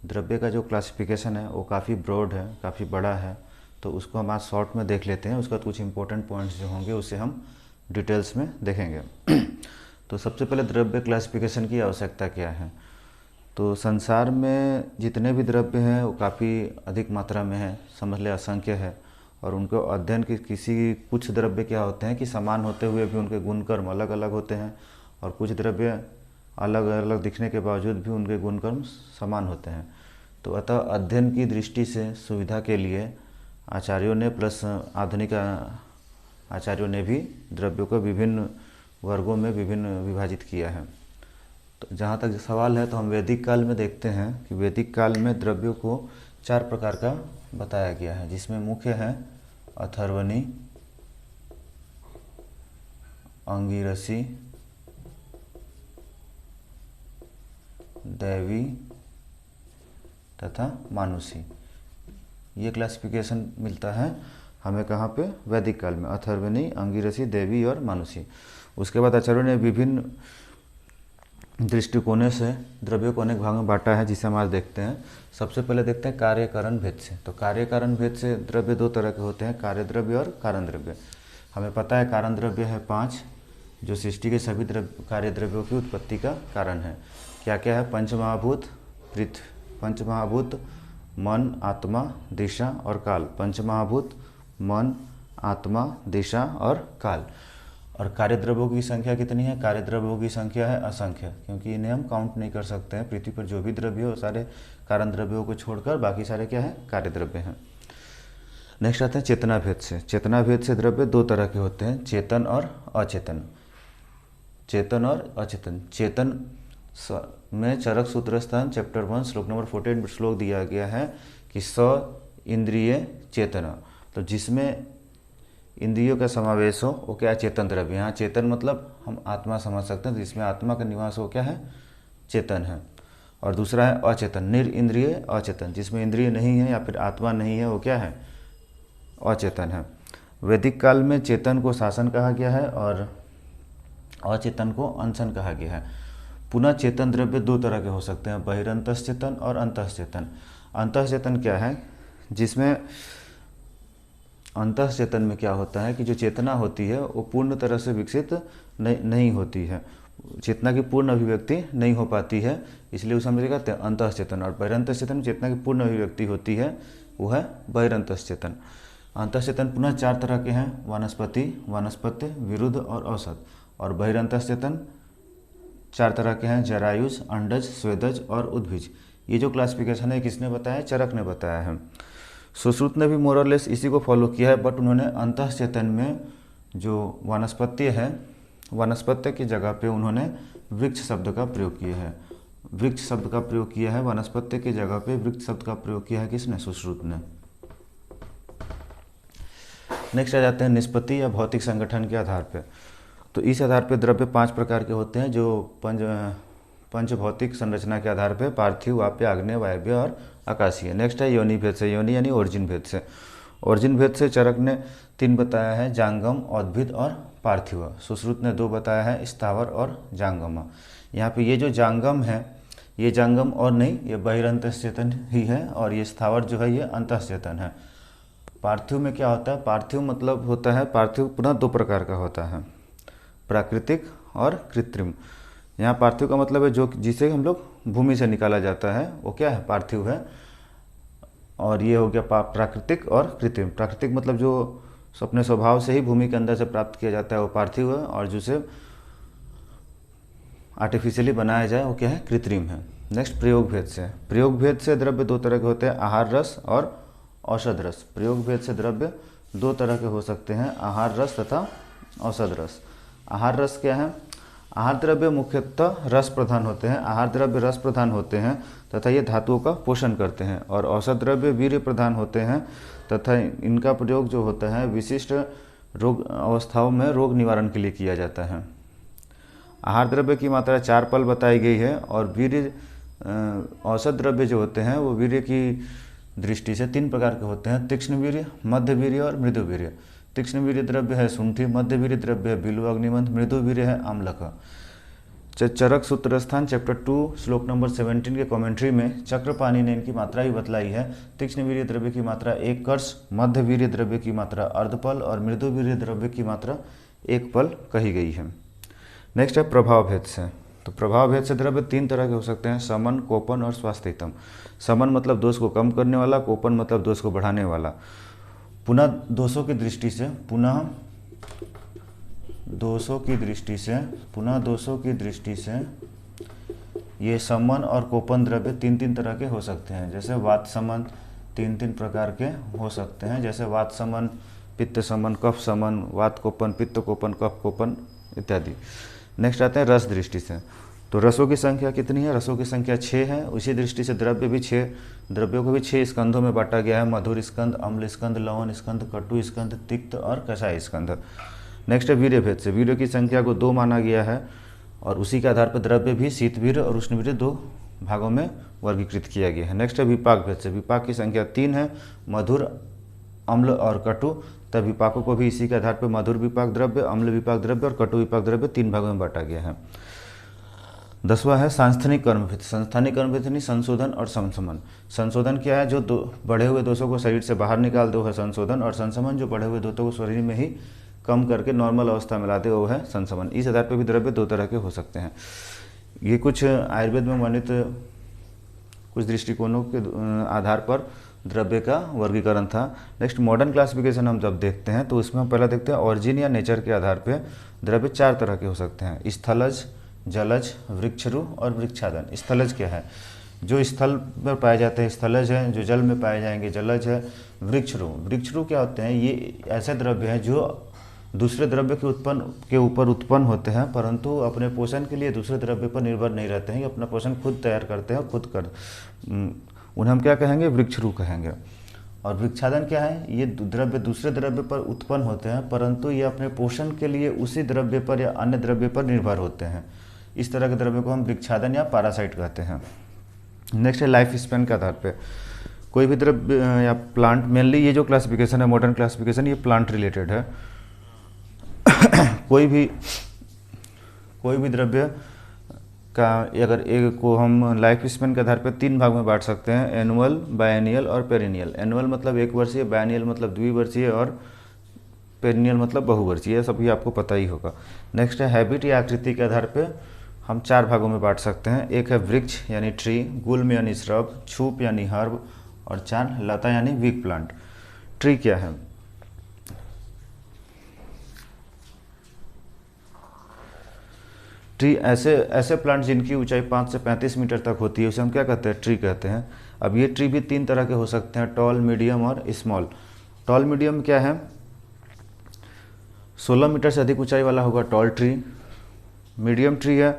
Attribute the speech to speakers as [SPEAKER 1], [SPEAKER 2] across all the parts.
[SPEAKER 1] द्रव्य का जो क्लासिफिकेशन है वो काफ़ी ब्रॉड है, काफ़ी बड़ा है, तो उसको हम आज शॉर्ट में देख लेते हैं। उसके बाद कुछ इंपॉर्टेंट पॉइंट्स जो होंगे उसे हम डिटेल्स में देखेंगे। तो सबसे पहले द्रव्य क्लासिफिकेशन की आवश्यकता क्या है। तो संसार में जितने भी द्रव्य हैं वो काफ़ी अधिक मात्रा में है, समझ ले असंख्य है। और उनको अध्ययन की किसी कुछ द्रव्य क्या होते हैं कि समान होते हुए भी उनके गुणकर्म अलग अलग होते हैं, और कुछ द्रव्य अलग अलग दिखने के बावजूद भी उनके गुणकर्म समान होते हैं। तो अतः अध्ययन की दृष्टि से सुविधा के लिए आचार्यों ने प्लस आधुनिक आचार्यों ने भी द्रव्यों को विभिन्न वर्गों में विभिन्न विभाजित किया है। तो जहाँ तक सवाल है तो हम वैदिक काल में देखते हैं कि वैदिक काल में द्रव्यों को 4 प्रकार का बताया गया है, जिसमें मुख्य है अथर्वणी, अंगिरसी, दैवी तथा मानुषी। ये क्लासिफिकेशन मिलता है हमें कहाँ पे, वैदिक काल में, अथर्वणी, अंगिरसी, दैवी और मानुषी। उसके बाद आचार्यों ने विभिन्न दृष्टिकोणों से द्रव्यों को अनेक भागों में बांटा है, जिसे हम आज देखते हैं। सबसे पहले देखते हैं कार्य कारण भेद से। तो कार्य कारण भेद से द्रव्य 2 तरह के होते हैं, कार्य द्रव्य और कारण द्रव्य। हमें पता है कारण द्रव्य है 5, जो सृष्टि के सभी कार्य द्रव्यों की उत्पत्ति का कारण है। क्या क्या है, पंचमहाभूत, पंचमहाभूत, मन, आत्मा, दिशा और काल। पंचमहाभूत, मन, आत्मा, दिशा और काल। और कार्य द्रव्यों की संख्या कितनी है, कार्य द्रव्यों की संख्या है असंख्य, क्योंकि इन्हें हम काउंट नहीं कर सकते हैं। पृथ्वी पर जो भी द्रव्य हो सारे कारण द्रव्यों को छोड़कर बाकी सारे क्या है, कार्य द्रव्य हैं। नेक्स्ट आते हैं चेतना भेद से। चेतना भेद से द्रव्य 2 तरह के होते हैं, चेतन और अचेतन। चेतन और अचेतन। चेतन में चरक सूत्र स्थान चैप्टर 1 श्लोक नंबर 48 श्लोक दिया गया है कि स इंद्रिय चेतना, तो जिसमें इंद्रियों का समावेश हो वो क्या है, चेतन द्रव्य। यहाँ चेतन मतलब हम आत्मा समझ सकते हैं, तो जिसमें आत्मा का निवास हो क्या है, चेतन है। और दूसरा है अचेतन, निरिंद्रिय अचेतन, जिसमें इंद्रिय नहीं है या फिर आत्मा नहीं है, वो क्या है, अचेतन है। वैदिक काल में चेतन को शासन कहा गया है और अचेतन को अनशन कहा गया है। पुनः चेतन द्रव्य 2 तरह के हो सकते हैं, बहिरंतश्चेतन और अंतश्चेतन। अंतश्चेतन क्या है, जिसमें अंतश्चेतन में क्या होता है कि जो चेतना होती है वो पूर्ण तरह से विकसित नहीं होती है, चेतना की पूर्ण अभिव्यक्ति नहीं हो पाती है, इसलिए उसे हम कहते हैं अंतश्चेतन। और बहिरंतश्चेतन में चेतना की पूर्ण अभिव्यक्ति होती है, वो है बहिरंतश्चेतन। अंतश्चेतन पुनः 4 तरह के हैं, वानस्पत्य, विरुद्ध और औसत। और बहिरंतश्चेतन 4 तरह के हैं, जरायुज, अंडज, स्वेदज और उद्भिज। ये जो क्लासिफिकेशन है किसने बताया, चरक ने बताया है। सुश्रुत ने भी मोरलेस इसी को फॉलो किया है, बट उन्होंने अंतश्चेतन में जो वानस्पत्य है, वानस्पत्य की जगह पे उन्होंने वृक्ष शब्द का प्रयोग किया है। वृक्ष शब्द का प्रयोग किया है, वानस्पत्य की जगह पे वृक्ष शब्द का प्रयोग किया है, किसने, सुश्रुत ने। नेक्स्ट आ जाते हैं निष्पत्ति या भौतिक संगठन के आधार पे। तो इस आधार पे द्रव्य 5 प्रकार के होते हैं, जो पंच भौतिक संरचना के आधार पे, पार्थिव, वाप्य, आग्नेय, वायव्य और आकाशीय। नेक्स्ट है योनि भेद से। योनि यानी ओरिजिन भेद से। ओरिजिन भेद से चरक ने 3 बताया है, जांगम, औद्भिद और पार्थिव। सुश्रुत ने 2 बताया है, स्थावर और जांगम। यहाँ पे ये जो जांगम है, ये जांगम और नहीं, ये बहिरंतश्चेतन ही है, और ये स्थावर जो है ये अंतश्चेतन है। पार्थिव में क्या होता है, पार्थिव मतलब होता है, पार्थिव पुनः 2 प्रकार का होता है, प्राकृतिक और कृत्रिम। यहाँ पार्थिव का मतलब है जो जिसे हम लोग भूमि से निकाला जाता है, वो क्या है, पार्थिव है। और ये हो गया प्राकृतिक और कृत्रिम। प्राकृतिक मतलब जो अपने स्वभाव से ही भूमि के अंदर से प्राप्त किया जाता है, वो पार्थिव है, और जिसे आर्टिफिशियली बनाया जाए वो क्या है, कृत्रिम है। नेक्स्ट प्रयोग भेद से। प्रयोग भेद से द्रव्य 2 तरह के होते हैं, आहार रस और औषध रस। प्रयोग भेद से द्रव्य 2 तरह के हो सकते हैं, आहार रस तथा औषध रस। आहार रस क्या है, आहार द्रव्य मुख्यतः रस प्रधान होते हैं, आहार द्रव्य रस प्रधान होते हैं तथा ये धातुओं का पोषण करते हैं। और औषध द्रव्य वीर्य प्रधान होते हैं तथा इनका प्रयोग जो होता है विशिष्ट रोग अवस्थाओं में रोग निवारण के लिए किया जाता है। आहार द्रव्य की मात्रा 4 पल बताई गई है, और वीर्य औषध द्रव्य जो होते हैं वो वीर्य की दृष्टि से 3 प्रकार के होते हैं, तीक्ष्ण वीर्य, मध्य वीर्य और मृदु वीर्य। तीक्ष्ण वीर्य द्रव्य है शुंठी, मध्य वीर्य द्रव्य है बिल्व अग्निमंथ, मृदु वीर्य है आम्लक। चरक सूत्र स्थान चैप्टर 2 श्लोक नंबर 17 के कमेंट्री में चक्रपाणि ने इनकी मात्रा भी बतलाई है। तीक्ष्ण वीर्य द्रव्य की मात्रा 1 कर्ष, मध्य वीर्य द्रव्य की मात्रा अर्धपल और मृदु वीर्य द्रव्य की मात्रा 1 पल कही गई है। नेक्स्ट है प्रभाव भेद से। तो प्रभाव भेद से द्रव्य 3 तरह के हो सकते हैं, समन, कोपन और स्वास्थ्यतम। समन मतलब दोष को कम करने वाला, कोपन मतलब दोष को बढ़ाने वाला। पुनः दोषों की दृष्टि से ये समन और कोपन द्रव्य 3 तरह के हो सकते हैं। जैसे वात समन 3 प्रकार के हो सकते हैं, जैसे वात समन, पित्त समन, कफ समन, वात कोपन, पित्त कोपन, कफ कोपन इत्यादि। नेक्स्ट आते हैं रस दृष्टि से। तो रसों की संख्या कितनी है? रसों की संख्या 6 है। उसी दृष्टि से द्रव्य भी 6, द्रव्यों को भी 6 स्कंधों में बांटा गया है, मधुर स्कंध, अम्ल स्कंध, लवण स्कंध, कटु स्कंध, तिक्त और कषाय स्कंध। नेक्स्ट है वीर्य भेद से। वीर्य की संख्या को 2 माना गया है और उसी के आधार पर द्रव्य भी शीतवीर्य और उष्णवीर्य 2 भागों में वर्गीकृत किया गया है। नेक्स्ट है विपाक भेद से। विपाक की संख्या 3 है, मधुर, अम्ल और कटु। तब विपाकों को भी इसी के आधार पर मधुर विपाक द्रव्य, अम्ल विपाक द्रव्य और कटु विपाक द्रव्य 3 भागों में बांटा गया है। 10वां है सांस्थानिक कर्म भेद। सांस्थानिक कर्म भेद यानी संशोधन और संशमन। संशोधन क्या है? जो बढ़े हुए दोषों को शरीर से बाहर निकाल दो है संशोधन, और संशमन जो बढ़े हुए दोषों को शरीर में ही कम करके नॉर्मल अवस्था में लाते वो है संशमन। इस आधार पर भी द्रव्य 2 तरह के हो सकते हैं। ये कुछ आयुर्वेद में वर्णित कुछ दृष्टिकोणों के आधार पर द्रव्य का वर्गीकरण था। नेक्स्ट मॉडर्न क्लासिफिकेशन हम जब देखते हैं तो उसमें हम पहला देखते हैं ऑरिजिन या नेचर के आधार पर द्रव्य 4 तरह के हो सकते हैं, स्थलज, जलज, वृक्षरु और वृक्षादन। स्थलज क्या है? जो स्थल पर पाए जाते हैं स्थलज है, जो जल में पाए जाएंगे जलज है। वृक्षरु क्या होते हैं? ये ऐसे द्रव्य हैं जो दूसरे द्रव्य के ऊपर उत्पन्न होते हैं, परंतु अपने पोषण के लिए दूसरे द्रव्य पर निर्भर नहीं रहते हैं, अपना पोषण खुद तैयार करते हैं, उन्हें हम क्या कहेंगे? वृक्षरु कहेंगे। और वृक्षादन क्या है? ये द्रव्य दूसरे द्रव्य पर उत्पन्न होते हैं, परंतु ये अपने पोषण के लिए उसी द्रव्य पर या अन्य द्रव्य पर निर्भर होते हैं। इस तरह के द्रव्य को हम वृक्षादन या पैरासाइट कहते हैं। नेक्स्ट है लाइफ स्पैन के आधार पर। कोई भी द्रव्य या प्लांट, मेनली ये जो क्लासिफिकेशन है मॉडर्न क्लासिफिकेशन, ये प्लांट रिलेटेड है। कोई भी द्रव्य का अगर एक को हम लाइफ स्पैन के आधार पर 3 भाग में बांट सकते हैं, एनुअल, बायनियल और पेरिनियल। एनुअल मतलब 1 वर्षीय, बायनियल मतलब 2 वर्षीय और पेरिनियल मतलब बहुवर्षीय। यह सभी आपको पता ही होगा। नेक्स्ट है हैबिट या आकृति के आधार पर हम 4 भागों में बांट सकते हैं। एक है वृक्ष यानी ट्री, गुल्म यानी श्रब, छूप यानी हर्ब और 4 लता यानी वीक प्लांट। ट्री क्या है? ट्री ऐसे प्लांट जिनकी ऊंचाई 5 से 35 मीटर तक होती है, उसे हम क्या कहते हैं? ट्री कहते हैं। अब ये ट्री भी 3 तरह के हो सकते हैं, टॉल, मीडियम और स्मॉल। टॉल मीडियम क्या है? 16 मीटर से अधिक ऊंचाई वाला होगा टॉल ट्री। मीडियम ट्री है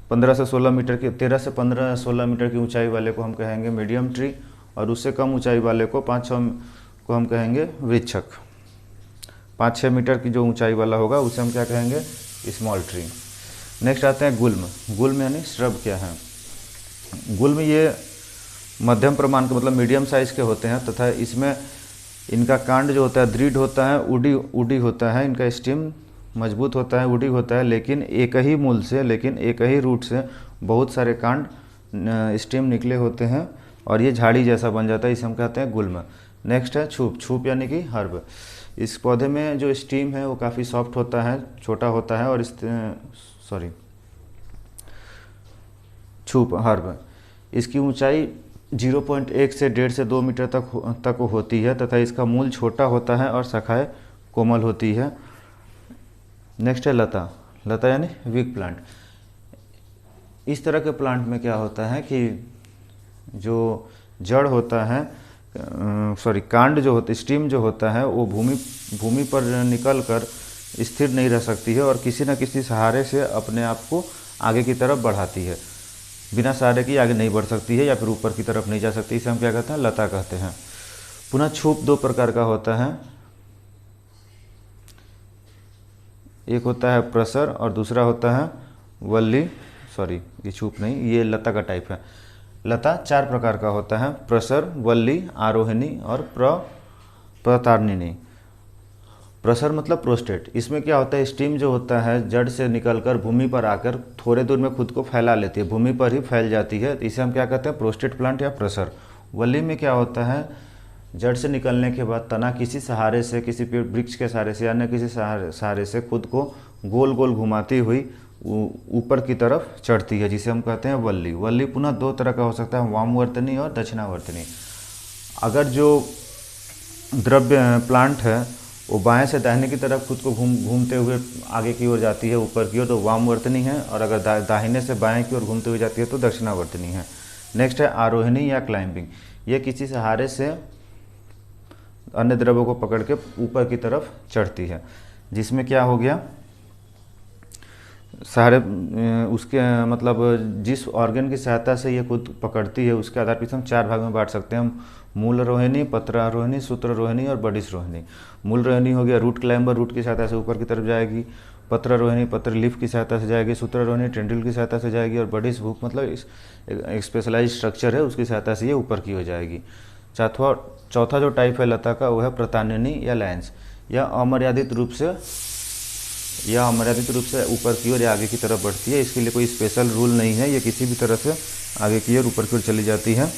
[SPEAKER 1] 15 से 16 मीटर की, 13 से 15-16 मीटर की ऊंचाई वाले को हम कहेंगे मीडियम ट्री, और उससे कम ऊंचाई वाले को 5-6 को हम कहेंगे वृक्षक। 5-6 मीटर की जो ऊंचाई वाला होगा उसे हम क्या कहेंगे? Small tree. नेक्स्ट आते हैं गुल्म। गुल्म यानी श्रब क्या है? गुल्म ये मध्यम प्रमाण के मतलब मीडियम साइज के होते हैं तथा इसमें इनका कांड जो होता है दृढ़ होता है, उडी होता है, इनका स्टेम मजबूत होता है, उडी होता है, लेकिन एक ही रूट से बहुत सारे कांड स्टेम निकले होते हैं और ये झाड़ी जैसा बन जाता है, इसे हम कहते हैं गुल्म। नेक्स्ट है छूप। छूप यानी कि हर्ब। इस पौधे में जो स्टीम है वो काफ़ी सॉफ्ट होता है, छोटा होता है, और छूप हर्ब, इसकी ऊंचाई 0.1 से 1.5 से 2 मीटर तक होती है तथा इसका मूल छोटा होता है और शाखाएं कोमल होती है। नेक्स्ट है लता। लता यानी वीक प्लांट। इस तरह के प्लांट में क्या होता है कि जो जड़ होता है कांड जो होता है, स्टीम जो होता है वो भूमि पर निकल कर स्थिर नहीं रह सकती है और किसी न किसी सहारे से अपने आप को आगे की तरफ बढ़ाती है। बिना सहारे की आगे नहीं बढ़ सकती है या फिर ऊपर की तरफ नहीं जा सकती। इसे हम क्या कहते हैं? लता कहते हैं। पुनः छूप 2 प्रकार का होता है, एक होता है प्रसर और दूसरा होता है वल्ली। ये छूप नहीं, ये लता का टाइप है। लता 4 प्रकार का होता है, प्रसर, वल्ली, आरोहिणी और प्रतारिणी। प्रसर मतलब प्रोस्टेट। इसमें क्या होता है, स्टीम जो होता है जड़ से निकलकर भूमि पर आकर थोड़े दूर में खुद को फैला लेती है, भूमि पर ही फैल जाती है, तो इसे हम क्या कहते हैं, प्रोस्टेट प्लांट या प्रसर। वल्ली में क्या होता है, जड़ से निकलने के बाद तना किसी सहारे से, किसी पेड़ वृक्ष के सहारे से या अन्य किसी सहारे से खुद को गोल गोल घुमाती हुई ऊपर की तरफ चढ़ती है, जिसे हम कहते हैं वल्ली। वल्ली पुनः दो तरह का हो सकता है, वामवर्तनी और दक्षिणावर्तनी। अगर जो द्रव्य प्लांट है वो बाएं से दाहिने की तरफ खुद को घूमते हुए आगे की ओर जाती है, ऊपर की ओर, तो वामवर्तनी है, और अगर दाहिने से बाएं की ओर घूमते हुए जाती है तो दक्षिणावर्तनी है। नेक्स्ट है आरोहणी या क्लाइंबिंग। ये किसी सहारे से अन्य द्रव्यों को पकड़ के ऊपर की तरफ चढ़ती है, जिसमें क्या हो गया, सहारे उसके मतलब जिस ऑर्गन की सहायता से ये खुद पकड़ती है उसके आधार पर हम 4 भाग में बांट सकते हैं। मूल रोहिणी, पत्रारोहिणी, सूत्ररोहिणी और बडिस रोहिणी। मूल रोहिणी हो गया रूट क्लाइंबर, रूट की सहायता से ऊपर की तरफ जाएगी। पत्रारोहिणी पत्र लीफ की सहायता से जाएगी। सूत्ररोहिणी टेंड्रिल की सहायता से जाएगी। और बडिस हुक मतलब एक स्पेशलाइज स्ट्रक्चर है, उसकी सहायता से ये ऊपर की हो जाएगी। चौथा जो टाइप है लता का वो है प्रतानिनी या लैंस। यह अमर्यादित रूप से ऊपर की ओर या आगे की तरफ बढ़ती है। इसके लिए कोई स्पेशल रूल नहीं है, ये किसी भी तरह से आगे की ओर ऊपर की ओर चली जाती है।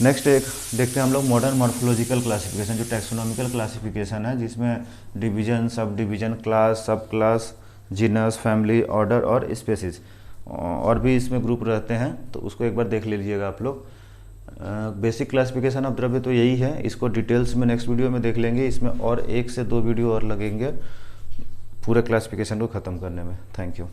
[SPEAKER 1] नेक्स्ट एक देखते हैं हम लोग मॉडर्न मॉर्फोलॉजिकल क्लासिफिकेशन, जो टैक्सोनॉमिकल क्लासिफिकेशन है, जिसमें डिवीजन, सब डिवीजन, क्लास, सब क्लास, जीनस, फैमिली, ऑर्डर और स्पेसीज, और भी इसमें ग्रुप रहते हैं, तो उसको एक बार देख लीजिएगा आप लोग। बेसिक क्लासिफिकेशन ऑफ द्रव्य तो यही है, इसको डिटेल्स में नेक्स्ट वीडियो में देख लेंगे। इसमें और 1 से 2 वीडियो और लगेंगे पूरे क्लासिफिकेशन को ख़त्म करने में। Thank you.